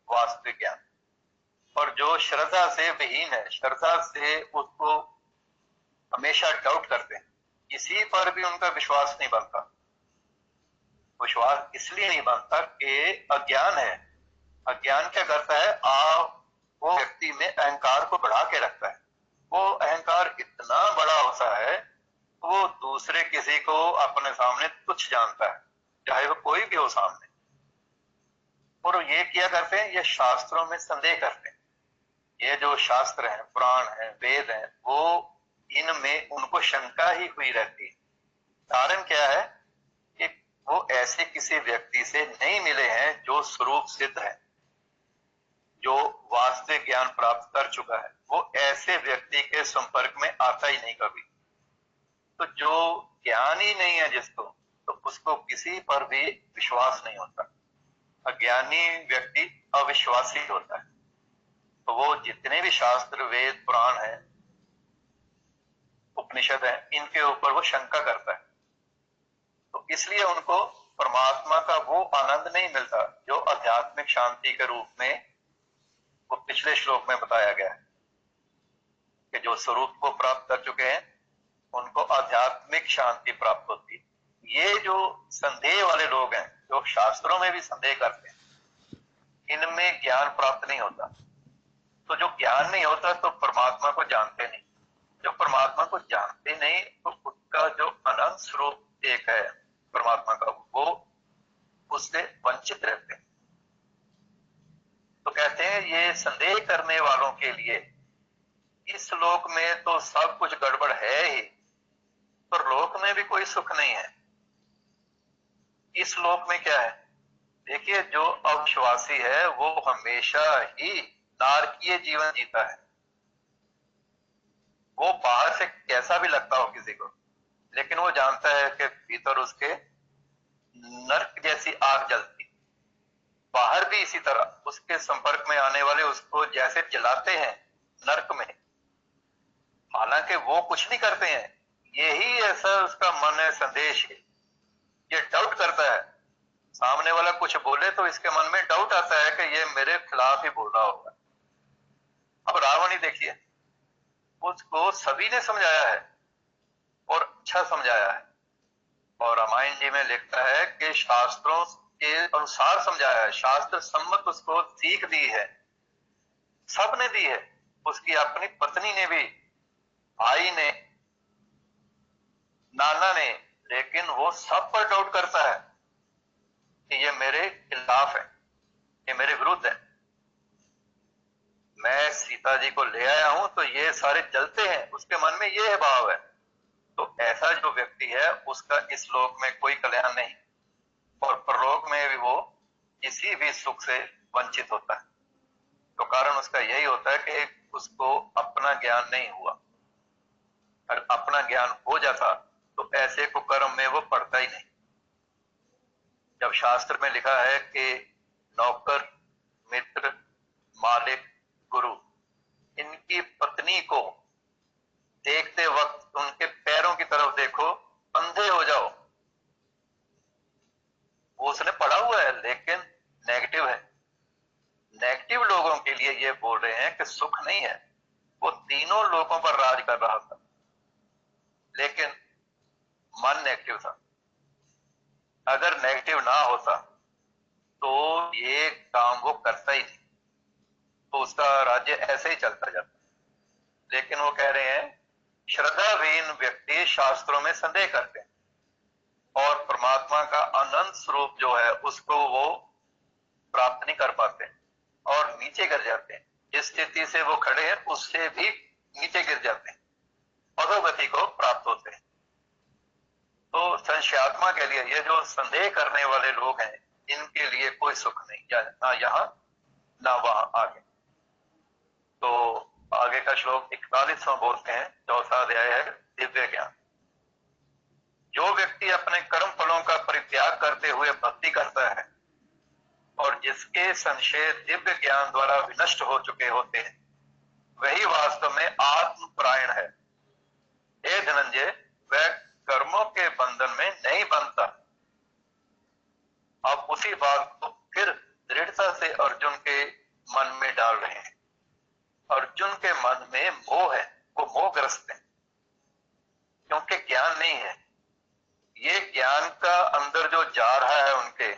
वास्तविक ज्ञान, और जो श्रद्धा से विहीन है, श्रद्धा से उसको हमेशा डाउट करते हैं, इसी पर भी उनका विश्वास नहीं बनता। विश्वास इसलिए नहीं बनता कि अज्ञान है। अज्ञान क्या करता है, वो व्यक्ति में अहंकार को बढ़ा के रखता है। वो अहंकार इतना बड़ा होता है, वो दूसरे किसी को अपने सामने तुच्छ जानता है, चाहे वो कोई भी हो सामने। और ये क्या करते हैं, ये शास्त्रों में संदेह करते हैं। ये जो शास्त्र हैं, पुराण हैं, वेद हैं, वो इनमें उनको शंका ही हुई रहती है। कारण क्या है कि वो ऐसे किसी व्यक्ति से नहीं मिले हैं जो स्वरूप सिद्ध है, जो वास्तविक ज्ञान प्राप्त कर चुका है। वो ऐसे व्यक्ति के संपर्क में आता ही नहीं कभी। तो जो ज्ञान ही नहीं है जिसको, तो उसको किसी पर भी विश्वास नहीं होता। अज्ञानी व्यक्ति अविश्वासी होता है। तो वो जितने भी शास्त्र, वेद, पुराण है, उपनिषद है, इनके ऊपर वो शंका करता है। तो इसलिए उनको परमात्मा का वो आनंद नहीं मिलता जो आध्यात्मिक शांति के रूप में वो पिछले श्लोक में बताया गया है कि जो स्वरूप को प्राप्त कर चुके हैं उनको आध्यात्मिक शांति प्राप्त होती है। ये जो संदेह वाले लोग हैं, जो शास्त्रों में भी संदेह करते हैं, इनमें ज्ञान प्राप्त नहीं होता। तो जो ज्ञान नहीं होता तो परमात्मा को जानते नहीं। जो परमात्मा को जानते नहीं तो उसका जो अनंत स्वरूप एक है परमात्मा का, वो उससे वंचित रहते हैं। तो कहते हैं ये संदेह करने वालों के लिए इस लोक में तो सब कुछ गड़बड़ है ही, पर लोक में भी कोई सुख नहीं है। इस लोक में क्या है, देखिए जो अविश्वासी है वो हमेशा ही नारकीय जीवन जीता है। वो बाहर से कैसा भी लगता हो किसी को, लेकिन वो जानता है कि भीतर उसके नर्क जैसी आग जलती। बाहर भी इसी तरह उसके संपर्क में आने वाले उसको जैसे जलाते हैं नर्क में, हालांकि वो कुछ नहीं करते हैं। यही ऐसा उसका मन है, संदेश है। ये डाउट करता है, सामने वाला कुछ बोले तो इसके मन में डाउट आता है कि ये मेरे खिलाफ ही बोल रहा होगा। अब रावण ही देखिए, उसको सभी ने समझाया है और अच्छा समझाया है। और रामायण जी में लिखता है कि शास्त्रों के अनुसार समझाया है, शास्त्र सम्मत उसको सीख दी है, सबने दी है। उसकी अपनी पत्नी ने भी, भाई ने, नाना ने, लेकिन वो सब पर डाउट करता है कि ये मेरे खिलाफ है, ये मेरे विरुद्ध है। मैं सीता जी को ले आया हूं तो ये सारे जलते हैं, उसके मन में ये भाव है। तो ऐसा जो व्यक्ति है उसका इस लोक में कोई कल्याण नहीं, और परलोक में भी वो किसी भी सुख से वंचित होता है। तो कारण उसका यही होता है कि उसको अपना ज्ञान नहीं हुआ। अगर अपना ज्ञान हो जाता तो ऐसे को कर्म में वो पड़ता ही नहीं। जब शास्त्र में लिखा है कि नौकर, मित्र, मालिक, गुरु, इनकी पत्नी को देखते वक्त उनके पैरों की तरफ देखो, अंधे हो जाओ, वो उसने पढ़ा हुआ है लेकिन नेगेटिव है। नेगेटिव लोगों के लिए ये बोल रहे हैं कि सुख नहीं है। वो तीनों लोगों पर राज कर रहा था लेकिन मन नेगेटिव था। अगर नेगेटिव ना होता तो ये काम वो करता ही नहीं, तो उसका राज्य ऐसे ही चलता जाता। लेकिन वो कह रहे हैं श्रद्धाहीन व्यक्ति शास्त्रों में संदेह करते हैं और परमात्मा का अनंत स्वरूप जो है उसको वो प्राप्त नहीं कर पाते और नीचे गिर जाते हैं। जिस स्थिति से वो खड़े हैं उससे भी नीचे गिर जाते हैं, अधोगति को प्राप्त होते हैं। तो संशयात्मा के लिए ये जो संदेह करने वाले लोग हैं इनके लिए कोई सुख नहीं, ना यहां ना वहां आगे। तो आगे का श्लोक 41वां बोलते हैं, चौथा अध्याय है दिव्य ज्ञान। जो व्यक्ति अपने कर्म फलों का परित्याग करते हुए भक्ति करता है और जिसके संशय दिव्य ज्ञान द्वारा विनष्ट हो चुके होते हैं वही वास्तव में आत्मपरायण है। हे धनंजय, वह कर्मों के बंधन में नहीं बनता। अब उसी बात को फिर दृढ़ता से अर्जुन के मन में डाल रहे हैं। अर्जुन के मन में मोह है, वो मोहग्रस्त है क्योंकि ज्ञान नहीं है। ये ज्ञान का अंदर जो जा रहा है उनके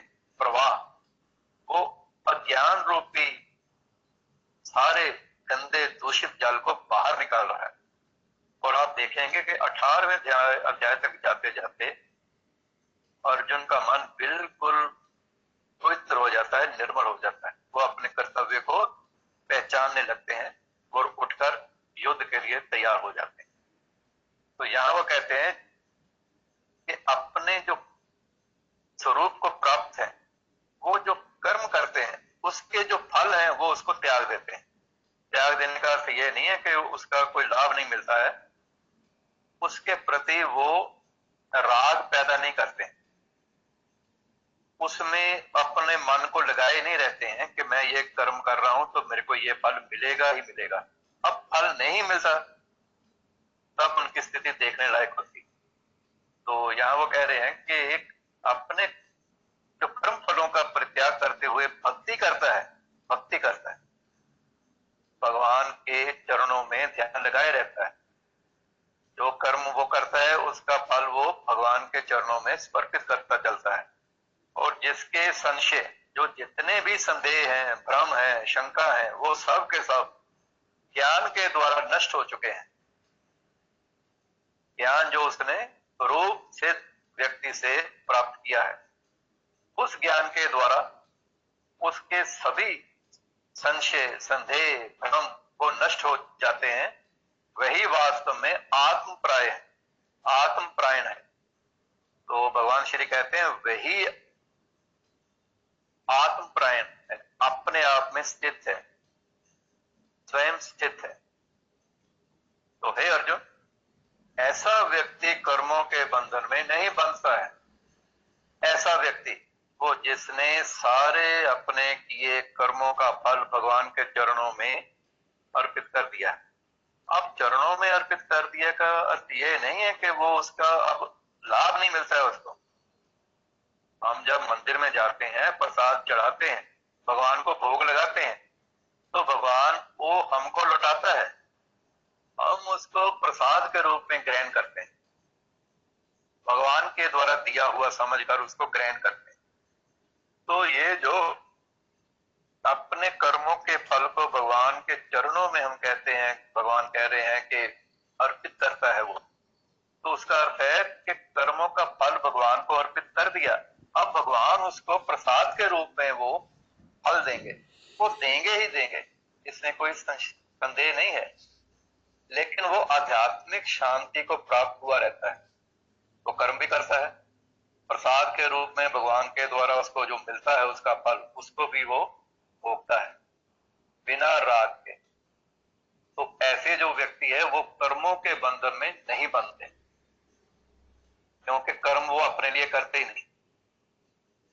प्रवाह, वो अज्ञान रूपी सारे गंदे दूषित जल को बाहर निकाल रहा है। और आप देखेंगे कि 18वें अध्याय तक जाते जाते अर्जुन का मन बिल्कुल पवित्र हो जाता है, निर्मल हो जाता है। वो अपने कर्तव्य को पहचानने लगते हैं और उठकर युद्ध के लिए तैयार हो जाते हैं। तो यहां वो कहते हैं कि अपने जो स्वरूप को प्राप्त है, वो जो कर्म करते हैं उसके जो फल हैं वो उसको त्याग देते हैं। त्याग देने का अर्थ ये नहीं है कि उसका कोई लाभ नहीं मिलता है, उसके प्रति वो राग पैदा नहीं करते, उसमें अपने मन को लगाए नहीं रहते हैं कि मैं ये कर्म कर रहा हूं तो मेरे को ये फल मिलेगा ही मिलेगा। अब फल नहीं मिलता तब उनकी स्थिति देखने लायक होती। तो यहां वो कह रहे हैं कि एक अपने जो कर्म फलों का परित्याग करते हुए भक्ति करता है, भक्ति करता है, भगवान के चरणों में ध्यान लगाए रहता है, जो कर्म वो करता है उसका फल वो भगवान के चरणों में समर्पित करता चलता है। और जिसके संशय, जो जितने भी संदेह हैं, भ्रम है, शंका है, वो सब के सब ज्ञान के द्वारा नष्ट हो चुके हैं। ज्ञान जो उसने रूप से व्यक्ति से प्राप्त किया है, उस ज्ञान के द्वारा उसके सभी संशय, संदेह, भ्रम वो नष्ट हो जाते हैं। वही वास्तव में आत्मप्राय है, आत्मप्रायण है। तो भगवान श्री कहते हैं वही आत्मप्रायण है, अपने आप में स्थित है, स्वयं स्थित है। तो हे अर्जुन, ऐसा व्यक्ति कर्मों के बंधन में नहीं बंधता है। ऐसा व्यक्ति वो जिसने सारे अपने किए कर्मों का फल भगवान के चरणों में अर्पित कर दिया। अब चरणों में अर्पित कर दिया का अर्थ ये नहीं है कि वो उसका अब लाभ नहीं मिलता है उसको। हम जब मंदिर में जाते हैं, प्रसाद चढ़ाते हैं, भगवान को भोग लगाते हैं, तो भगवान वो हमको लौटाता है, हम उसको प्रसाद के रूप में ग्रहण करते हैं, भगवान के द्वारा दिया हुआ समझकर उसको ग्रहण करते हैं। तो ये जो अपने कर्मों के फल को भगवान के चरणों में हम कहते हैं, भगवान कह रहे हैं कि अर्पित करता है वो, तो उसका अर्थ है कि कर्मों का फल भगवान को अर्पित कर दिया। अब भगवान उसको प्रसाद के रूप में वो फल देंगे, वो देंगे ही देंगे, इसमें कोई संदेह नहीं है। लेकिन वो आध्यात्मिक शांति को प्राप्त हुआ रहता है, वो कर्म भी करता है, प्रसाद के रूप में भगवान के द्वारा उसको जो मिलता है उसका फल, उसको भी वो भोगता है बिना राग के। तो ऐसे जो व्यक्ति है वो कर्मों के बंधन में नहीं बंधते, क्योंकि कर्म वो अपने लिए करते ही नहीं,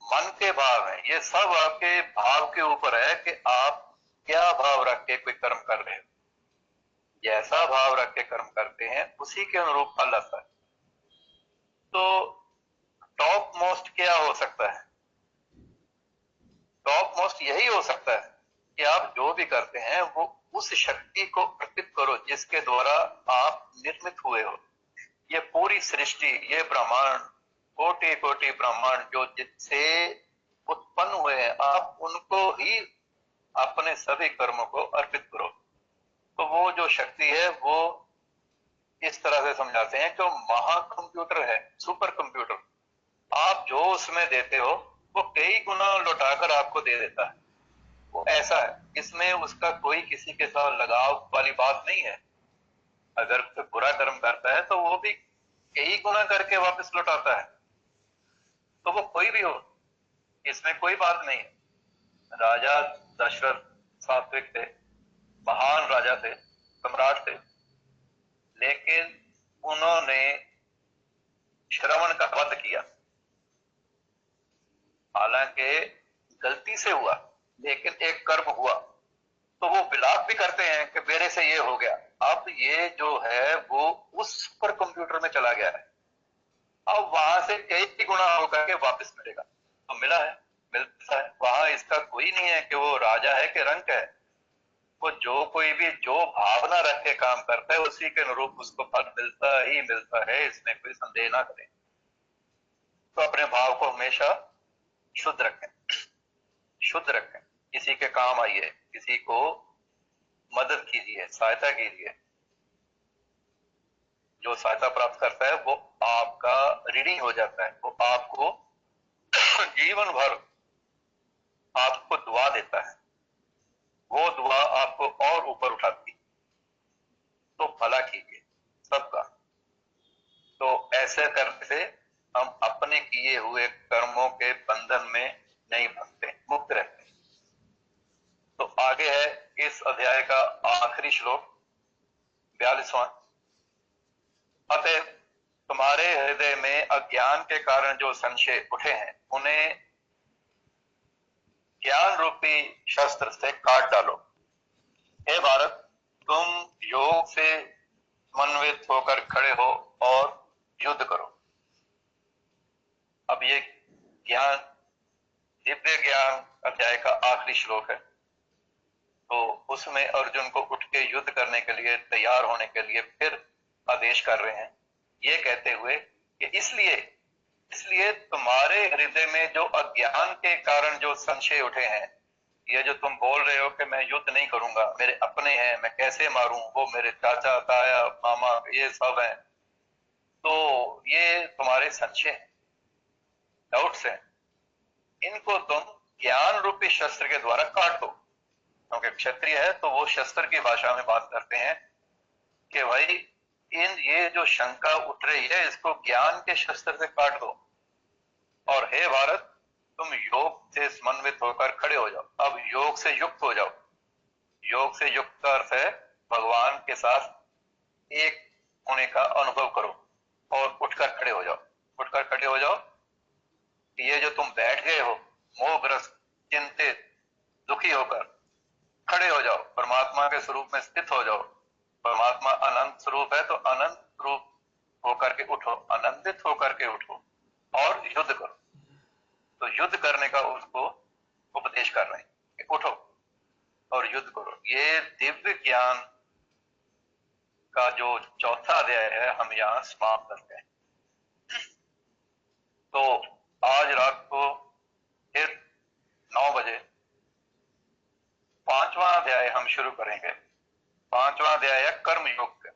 मन के भाव है। ये सब आपके भाव के ऊपर है कि आप क्या भाव रख के कोई कर्म कर रहे हो। जैसा भाव रख के कर्म करते हैं उसी के अनुरूप फल आता है। तो टॉप मोस्ट क्या हो सकता है? यही हो सकता है कि आप जो भी करते हैं वो उस शक्ति को अर्पित करो जिसके द्वारा आप निर्मित हुए हो। ये पूरी सृष्टि, ये ब्रह्मांड, कोटि कोटि ब्रह्मांड जो जिससे उत्पन्न हुए हैं, आप उनको ही अपने सभी कर्मों को अर्पित करो। तो वो जो शक्ति है वो इस तरह से समझाते हैं कि वो महाकंप्यूटर है, सुपर कंप्यूटर। आप जो उसमें देते हो वो कई गुना लौटाकर आपको दे देता है। वो ऐसा है, इसमें उसका कोई किसी के साथ लगाव वाली बात नहीं है। अगर कोई बुरा कर्म करता है तो वो भी कई गुना करके वापस लौटाता है। तो वो कोई भी हो, इसमें कोई बात नहीं है। राजा दशरथ सात्विक थे, महान राजा थे, सम्राट थे, लेकिन उन्होंने श्रवण का वध किया। हालांकि गलती से हुआ, लेकिन एक कर्म हुआ। तो वो विलाप भी करते हैं कि मेरे से ये हो गया। अब ये जो है वो उस सुपर कंप्यूटर में चला गया है, अब वहां से कई गुना होकर के वापस मिलेगा। तो मिला है, मिलता है। वहां इसका कोई नहीं है कि वो राजा है कि रंक है। वो जो कोई भी जो भावना रख के काम करता है उसी के अनुरूप उसको फल मिलता ही मिलता है, इसमें कोई संदेह ना करें। तो अपने भाव को हमेशा शुद्ध रखें, शुद्ध रखें। किसी के काम आइए, किसी को मदद कीजिए, सहायता कीजिए। जो सहायता प्राप्त करता है वो आपका ऋणी हो जाता है, वो आपको जीवन भर आपको दुआ देता है, वो दुआ आपको और ऊपर उठाती है। तो भला कीजिए सबका। तो ऐसे करने से हम अपने किए हुए कर्मों के बंधन में नहीं फंसते, मुक्त रहते हैं। तो आगे है इस अध्याय का आखिरी श्लोक 42वां। अतः तुम्हारे हृदय में अज्ञान के कारण जो संशय उठे हैं उन्हें ज्ञान रूपी शस्त्र से काट डालो। हे भारत, तुम योग से समन्वित होकर खड़े हो और युद्ध करो। अब ये ज्ञान, दिव्य ज्ञान अध्याय का आखिरी श्लोक है। तो उसमें अर्जुन को उठ के युद्ध करने के लिए, तैयार होने के लिए फिर आदेश कर रहे हैं, ये कहते हुए कि इसलिए तुम्हारे हृदय में जो अज्ञान के कारण जो संशय उठे हैं, ये जो तुम बोल रहे हो कि मैं युद्ध नहीं करूंगा, मेरे अपने हैं, मैं कैसे मारूं, वो मेरे चाचा ताया मामा ये सब हैं, तो ये तुम्हारे संशय हैं, डाउट्स हैं। इनको तुम ज्ञान रूपी शस्त्र के द्वारा काट दो। क्योंकि क्षत्रिय है तो वो शस्त्र की भाषा में बात करते हैं कि भाई ये जो शंका उठ रही है इसको ज्ञान के शस्त्र से काट दो। और हे भारत, तुम योग से समन्वित होकर खड़े हो जाओ। अब योग से युक्त हो जाओ। योग से युक्त का अर्थ है भगवान के साथ एक होने का अनुभव करो और उठकर खड़े हो जाओ। उठकर खड़े हो जाओ। ये जो तुम बैठ गए हो मोहग्रस्त, चिंतित, दुखी होकर, खड़े हो जाओ, परमात्मा के स्वरूप में स्थित हो जाओ। परमात्मा अनंत स्वरूप है तो अनंत रूप होकर के उठो, आनंदित होकर के उठो और युद्ध करो। तो युद्ध करने का उसको उपदेश कर रहे हैं कि उठो और युद्ध करो। ये दिव्य ज्ञान का जो चौथा अध्याय है हम यहाँ समाप्त करते हैं। तो आज रात को फिर 9 बजे 5वां अध्याय हम शुरू करेंगे। 5वां अध्याय है कर्म योग का।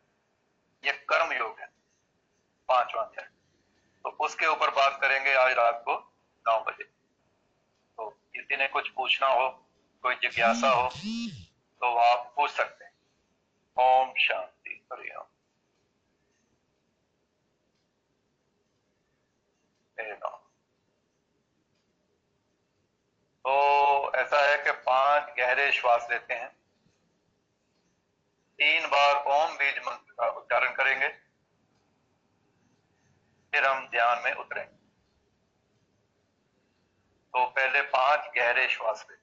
ये कर्म योग है 5वां अध्याय। तो उसके ऊपर बात करेंगे आज रात को 9 बजे। तो किसी ने कुछ पूछना हो, कोई जिज्ञासा हो तो आप पूछ सकते हैं। ओम शांति, हरिओम। तो ऐसा है कि 5 गहरे श्वास लेते हैं, 3 बार ओम बीज मंत्र का उच्चारण करेंगे, फिर हम ध्यान में उतरेंगे। तो पहले 5 गहरे श्वास लें।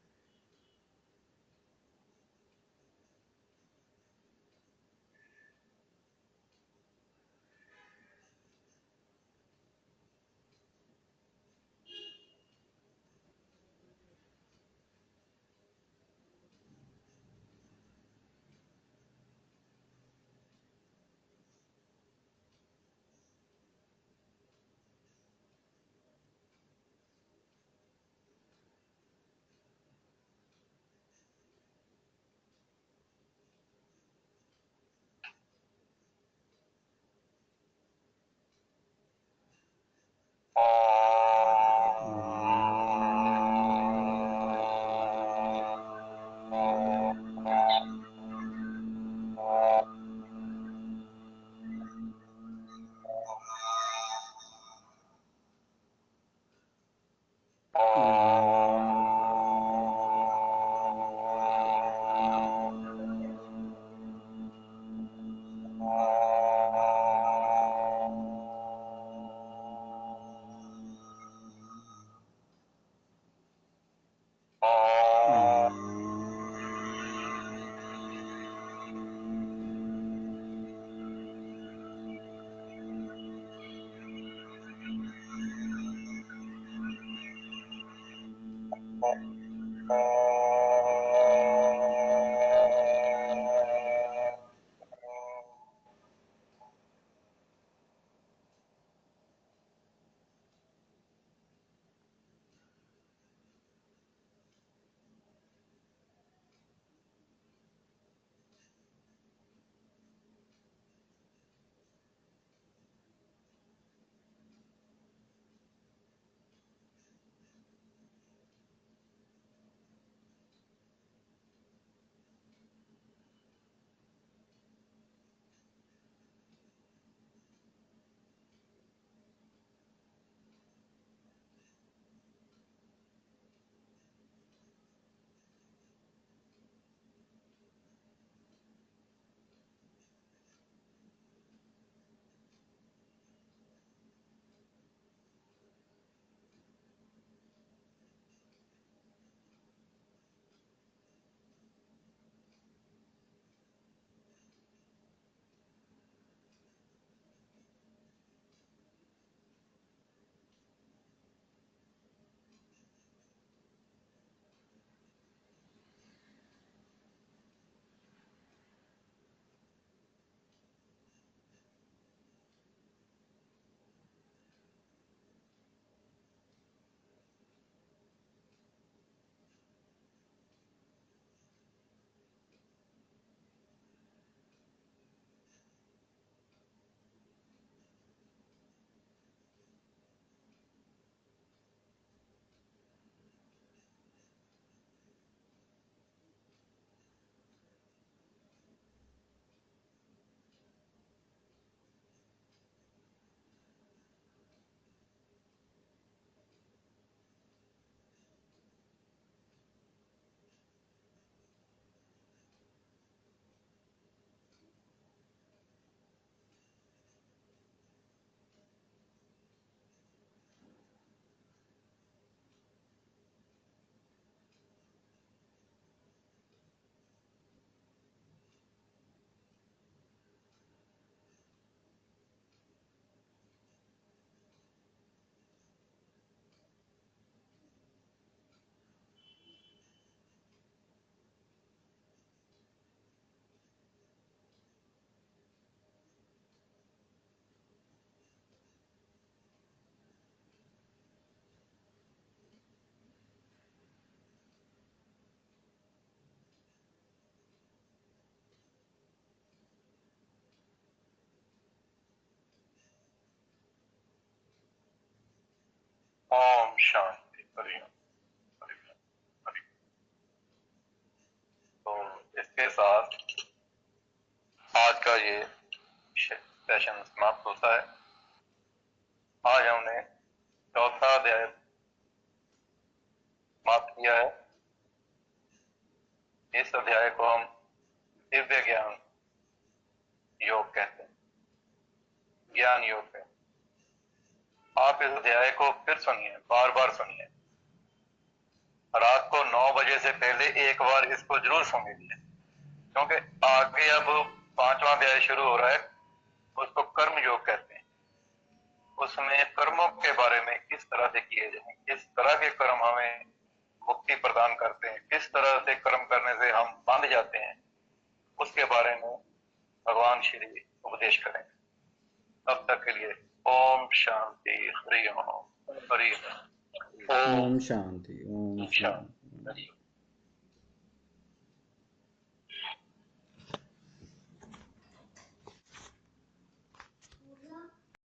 ओम शांति। हरि ओम, हरि ओम, हरि ओम। तो इसके साथ आज का ये सेशन समाप्त होता है। आज हमने चौथा अध्याय समाप्त किया है। इस अध्याय को हम दिव्य ज्ञान योग कहते हैं, ज्ञान योग कहते हैं। आप इस अध्याय को फिर सुनिए, बार बार सुनिए। रात को 9 बजे से पहले एक बार इसको जरूर सुन लीजिए, क्योंकि आगे अब 5वां अध्याय शुरू हो रहा है, उसको कर्म योग कहते हैं। उसमें कर्मों के बारे में किस तरह से किए जाएं, किस तरह के कर्म हमें मुक्ति प्रदान करते हैं, किस तरह से कर्म करने से हम बंध जाते हैं, उसके बारे में भगवान श्री उपदेश करेंगे। तब तक के लिए ओम शांति, हरि ओम, हरि ओम, ओम शांति, ओम ओम शांति, शांति। हरि ओम।